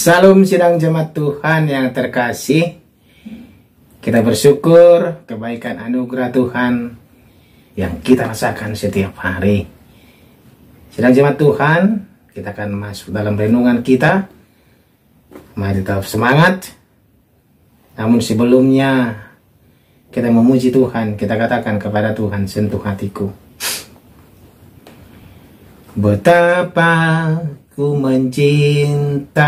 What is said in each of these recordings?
Salam sidang jemaat Tuhan yang terkasih. Kita bersyukur kebaikan anugerah Tuhan yang kita rasakan setiap hari. Sidang jemaat Tuhan, kita akan masuk dalam renungan kita. Mari tetap semangat. Namun sebelumnya kita memuji Tuhan, kita katakan kepada Tuhan, sentuh hatiku. Betapa ku mencintai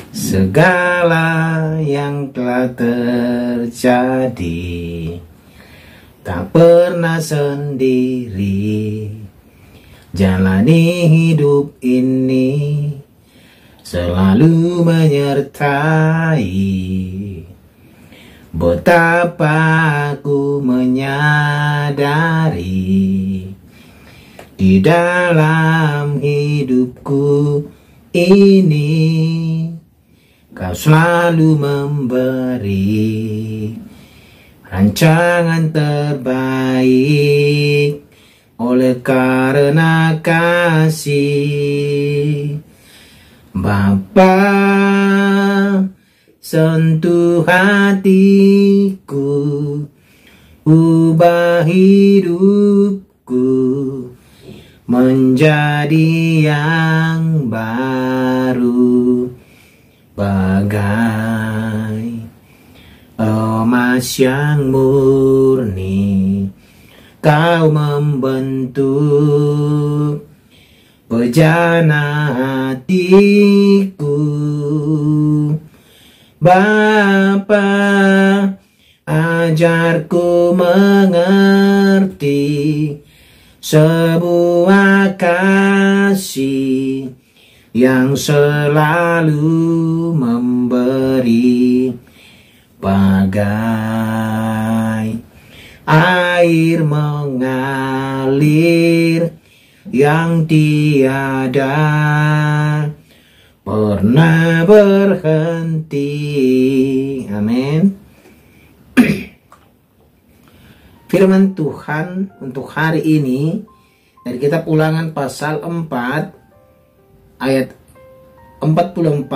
segala yang telah terjadi, tak pernah sendiri jalani hidup ini, selalu menyertai. Betapa ku menyadari di dalam hidupku ini, Kau selalu memberi rancangan terbaik. Oleh karena kasih Bapa, sentuh hatiku, ubah hidupku menjadi yang baru, bagai emas yang murni. Kau membentuk bejana hatiku. Bapa, ajarku mengerti sebuah kasih yang selalu memberi, bagai air mengalir yang tiada pernah berhenti. Amin. Firman Tuhan untuk hari ini dari kitab Ulangan pasal 4 ayat 44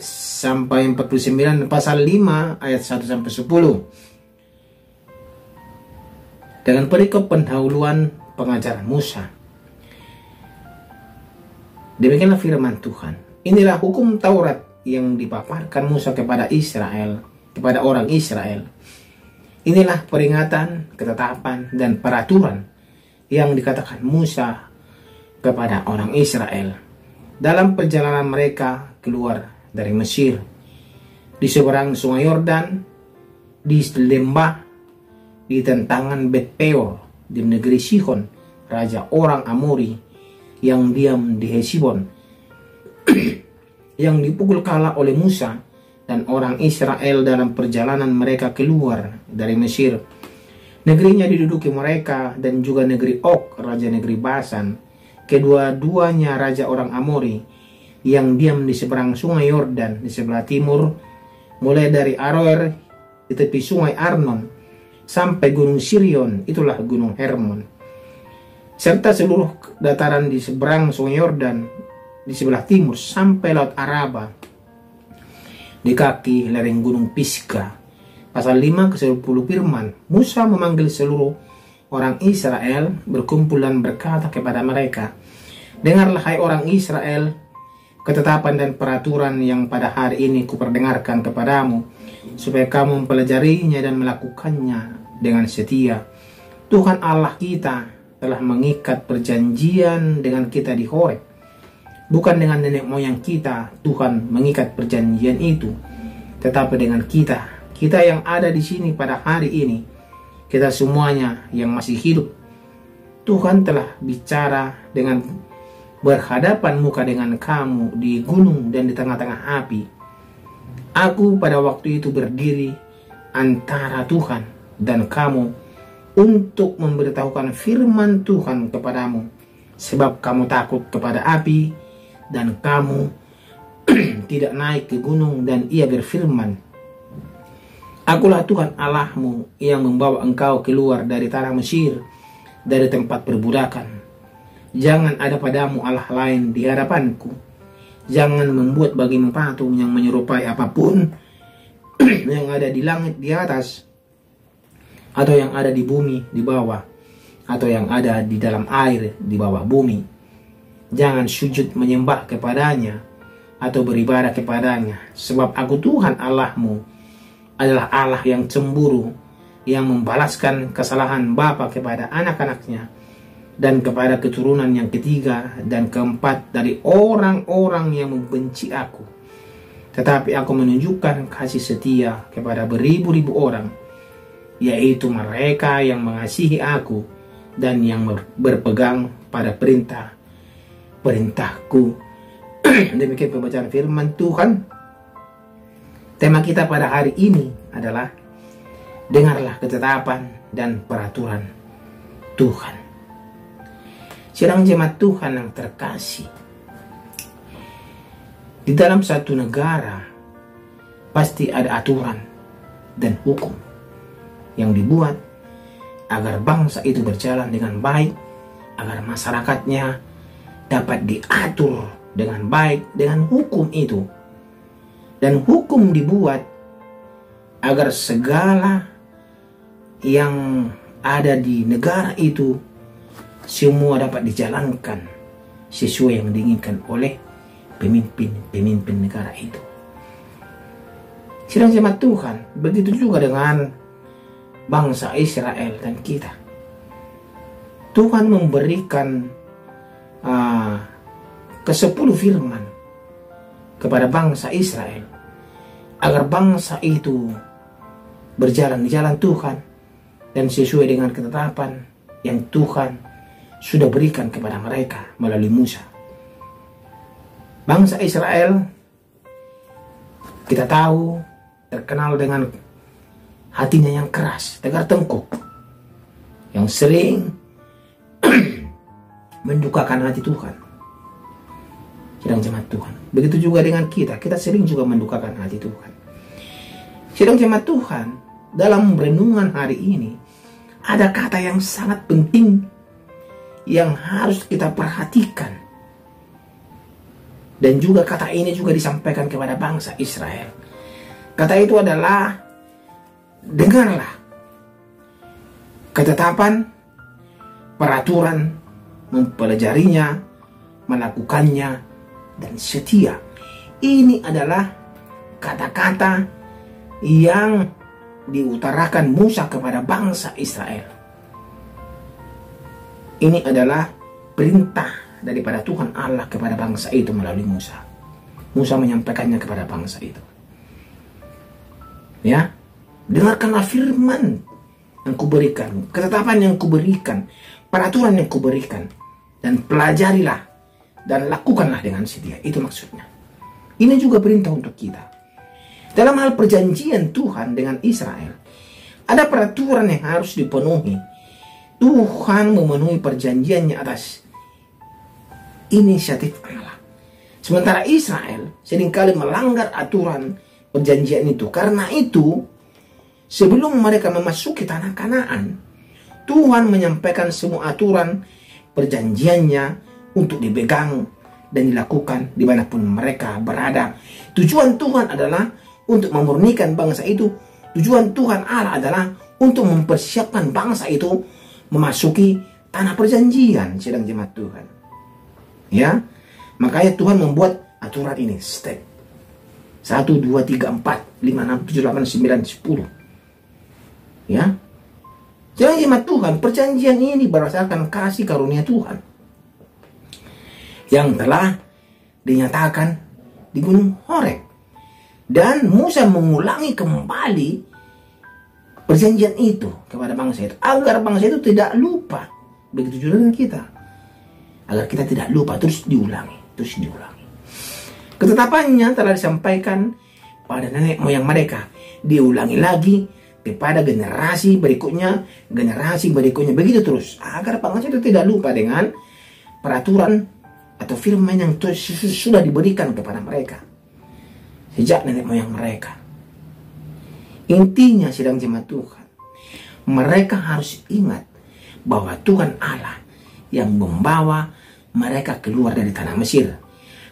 sampai 49, pasal 5 ayat 1 sampai 10. Dengan perikop pendahuluan pengajaran Musa. Demikianlah firman Tuhan. Inilah hukum Taurat yang dipaparkan Musa kepada Israel, kepada orang Israel. Inilah peringatan, ketetapan, dan peraturan yang dikatakan Musa kepada orang Israel dalam perjalanan mereka keluar dari Mesir, di seberang sungai Yordan, di lembah, di tentangan Bet Peor, di negeri Sihon, raja orang Amori yang diam di Hesibon, yang dipukul kalah oleh Musa dan orang Israel dalam perjalanan mereka keluar dari Mesir. Negerinya diduduki mereka, dan juga negeri Og, raja negeri Basan, kedua-duanya raja orang Amori, yang diam di seberang sungai Yordan di sebelah timur, mulai dari Aroer di tepi sungai Arnon sampai gunung Sirion, itulah gunung Hermon, serta seluruh dataran di seberang sungai Yordan di sebelah timur sampai laut Araba di kaki lereng gunung Pisgah. Pasal 5 ke 10 firman, Musa memanggil seluruh orang Israel berkumpul dan berkata kepada mereka, dengarlah hai orang Israel, ketetapan dan peraturan yang pada hari ini kuperdengarkan kepadamu, supaya kamu mempelajarinya dan melakukannya dengan setia. Tuhan Allah kita telah mengikat perjanjian dengan kita di Horeb. Bukan dengan nenek moyang kita Tuhan mengikat perjanjian itu, tetapi dengan kita yang ada di sini pada hari ini, kita semuanya yang masih hidup. Tuhan telah bicara dengan berhadapan muka dengan kamu di gunung dan di tengah-tengah api. Aku pada waktu itu berdiri antara Tuhan dan kamu untuk memberitahukan firman Tuhan kepadamu, sebab kamu takut kepada api, dan kamu tidak naik ke gunung. Dan ia berfirman, akulah Tuhan Allahmu yang membawa engkau keluar dari tanah Mesir, dari tempat perbudakan. Jangan ada padamu Allah lain di hadapanku. Jangan membuat bagimu patung yang menyerupai apapun yang ada di langit di atas, atau yang ada di bumi di bawah, atau yang ada di dalam air di bawah bumi. Jangan sujud menyembah kepadanya atau beribadah kepadanya, sebab aku Tuhan Allahmu adalah Allah yang cemburu, yang membalaskan kesalahan bapa kepada anak-anaknya dan kepada keturunan yang ketiga dan keempat dari orang-orang yang membenci aku. Tetapi aku menunjukkan kasih setia kepada beribu-ribu orang, yaitu mereka yang mengasihi aku dan yang berpegang pada perintahku. Demikian pembacaan firman Tuhan. Tema kita pada hari ini adalah dengarlah ketetapan dan peraturan Tuhan. Sidang jemaat Tuhan yang terkasih, di dalam satu negara pasti ada aturan dan hukum yang dibuat agar bangsa itu berjalan dengan baik, agar masyarakatnya dapat diatur dengan baik dengan hukum itu. Dan hukum dibuat agar segala yang ada di negara itu semua dapat dijalankan sesuai yang diinginkan oleh pemimpin negara itu. Sidang jemaat Tuhan, begitu juga dengan bangsa Israel dan kita. Tuhan memberikan ke-10 firman kepada bangsa Israel agar bangsa itu berjalan di jalan Tuhan dan sesuai dengan ketetapan yang Tuhan sudah berikan kepada mereka melalui Musa. Bangsa Israel, kita tahu, terkenal dengan hatinya yang keras, tegar tengkuk, yang sering mendukakan hati Tuhan. Sidang jemaat Tuhan, begitu juga dengan kita sering juga mendukakan hati Tuhan. Sidang jemaat Tuhan, dalam renungan hari ini ada kata yang sangat penting yang harus kita perhatikan. Dan juga kata ini juga disampaikan kepada bangsa Israel. Kata itu adalah dengarlah ketetapan, peraturan, mempelajarinya, melakukannya, dan setia. Ini adalah kata-kata yang diutarakan Musa kepada bangsa Israel. Ini adalah perintah daripada Tuhan Allah kepada bangsa itu melalui Musa. Musa menyampaikannya kepada bangsa itu. Ya, dengarkanlah firman yang kuberikan, ketetapan yang kuberikan, peraturan yang kuberikan, dan pelajarilah dan lakukanlah dengan setia. Itu maksudnya. Ini juga perintah untuk kita. Dalam hal perjanjian Tuhan dengan Israel, ada peraturan yang harus dipenuhi. Tuhan memenuhi perjanjiannya atas inisiatif Allah. Sementara Israel seringkali melanggar aturan perjanjian itu. Karena itu, sebelum mereka memasuki tanah Kanaan, Tuhan menyampaikan semua aturan perjanjiannya untuk dipegang dan dilakukan dimanapun mereka berada. Tujuan Tuhan adalah untuk memurnikan bangsa itu. Tujuan Tuhan Allah adalah untuk mempersiapkan bangsa itu memasuki tanah perjanjian. Sidang jemaat Tuhan, ya, makanya Tuhan membuat aturan ini step 1, 2, 3, 4, 5, 6, 7, 8, 9, 10. Ya, sidang jemaat Tuhan, perjanjian ini berdasarkan kasih karunia Tuhan yang telah dinyatakan di Gunung Horeb. Dan Musa mengulangi kembali perjanjian itu kepada bangsa itu, agar bangsa itu tidak lupa. Begitu juga dengan kita, agar kita tidak lupa, terus diulangi. Ketetapannya telah disampaikan pada nenek moyang mereka, diulangi lagi kepada generasi berikutnya, begitu terus, agar bangsa itu tidak lupa dengan peraturan atau firman yang sudah diberikan kepada mereka sejak nenek moyang mereka. Intinya, sidang jemaat Tuhan, mereka harus ingat bahwa Tuhan Allah yang membawa mereka keluar dari tanah Mesir.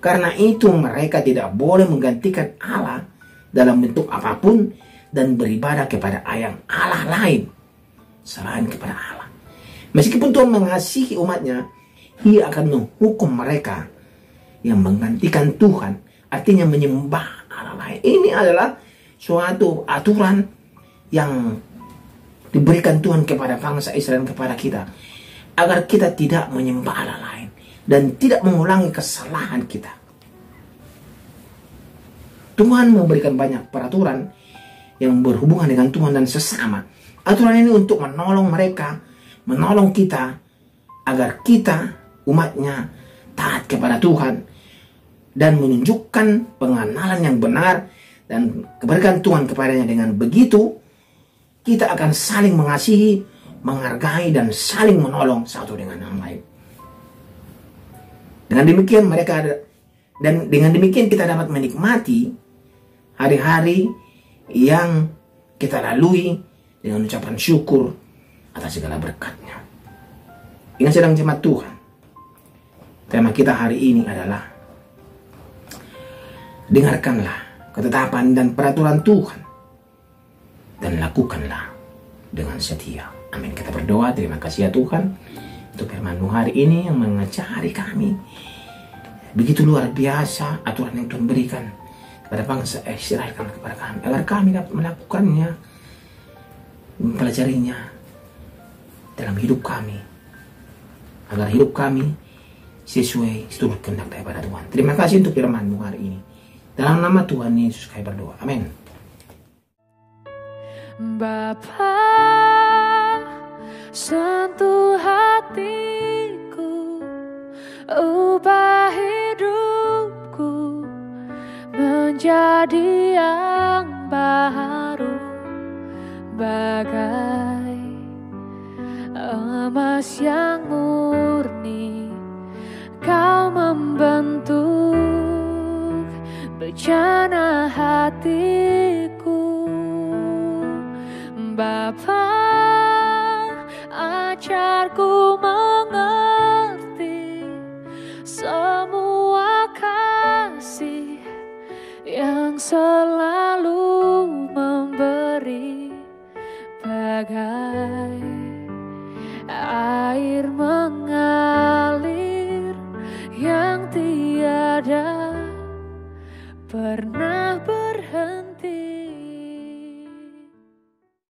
Karena itu mereka tidak boleh menggantikan Allah dalam bentuk apapun dan beribadah kepada Allah lain selain kepada Allah. Meskipun Tuhan mengasihi umatnya, Ia akan menghukum mereka yang menggantikan Tuhan, artinya menyembah Allah lain. Ini adalah suatu aturan yang diberikan Tuhan kepada bangsa Israel, kepada kita, agar kita tidak menyembah Allah lain dan tidak mengulangi kesalahan kita. Tuhan memberikan banyak peraturan yang berhubungan dengan Tuhan dan sesama. Aturan ini untuk menolong mereka, menolong kita, agar kita, umatnya, taat kepada Tuhan dan menunjukkan pengenalan yang benar dan keberkahan Tuhan kepadanya. Dengan begitu, kita akan saling mengasihi, menghargai, dan saling menolong satu dengan yang lain. Dengan demikian kita dapat menikmati hari-hari yang kita lalui dengan ucapan syukur atas segala berkat-Nya. Ingat sedang jemaat Tuhan, tema kita hari ini adalah dengarkanlah ketetapan dan peraturan Tuhan dan lakukanlah dengan setia. Amin. Kita berdoa. Terima kasih ya Tuhan untuk firman-Mu hari ini yang mengajari kami. Begitu luar biasa aturan yang Tuhan berikan kepada bangsa Israel, kepada kami, agar kami dapat melakukannya, mempelajarinya dalam hidup kami, agar hidup kami sesuai seluruh kehendak daripada Tuhan. Terima kasih untuk firman-Mu hari ini. Dalam nama Tuhan Yesus kami berdoa. Amin. Bapa, sentuh hatiku, ubah hidupku menjadi yang baru, bagai emas yang murni. Kau membentuk bejana hatiku. Bapa, ajarku mengerti semua kasih yang selalu memberi, bagai air mengalir yang tiada pernah berhenti.